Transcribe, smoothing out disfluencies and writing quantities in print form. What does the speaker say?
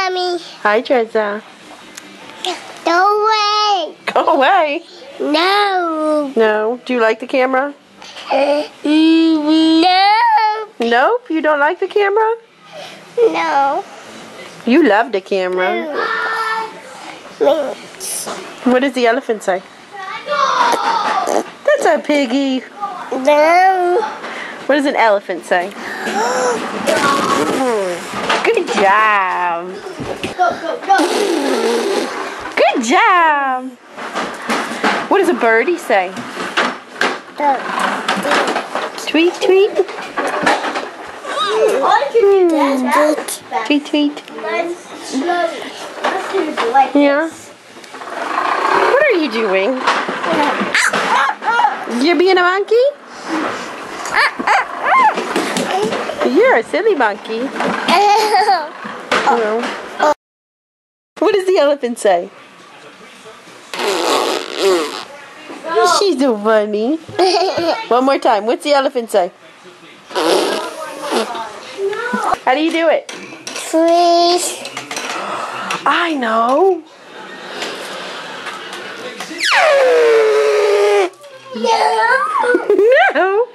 Mommy. Hi, Tressa. Go away. Go away. No. No. Do you like the camera? No. Nope. You don't like the camera? No. You love the camera. What does the elephant say? That's a piggy. No. What does an elephant say? Good job. Good job. What does a birdie say? Tweet, tweet. Tweet, tweet. Yeah. What are you doing? You're being a monkey? You're a silly monkey. Oh. What does the elephant say? She's so funny. One more time. What's the elephant say? How do you do it? Freeze. I know. No. No.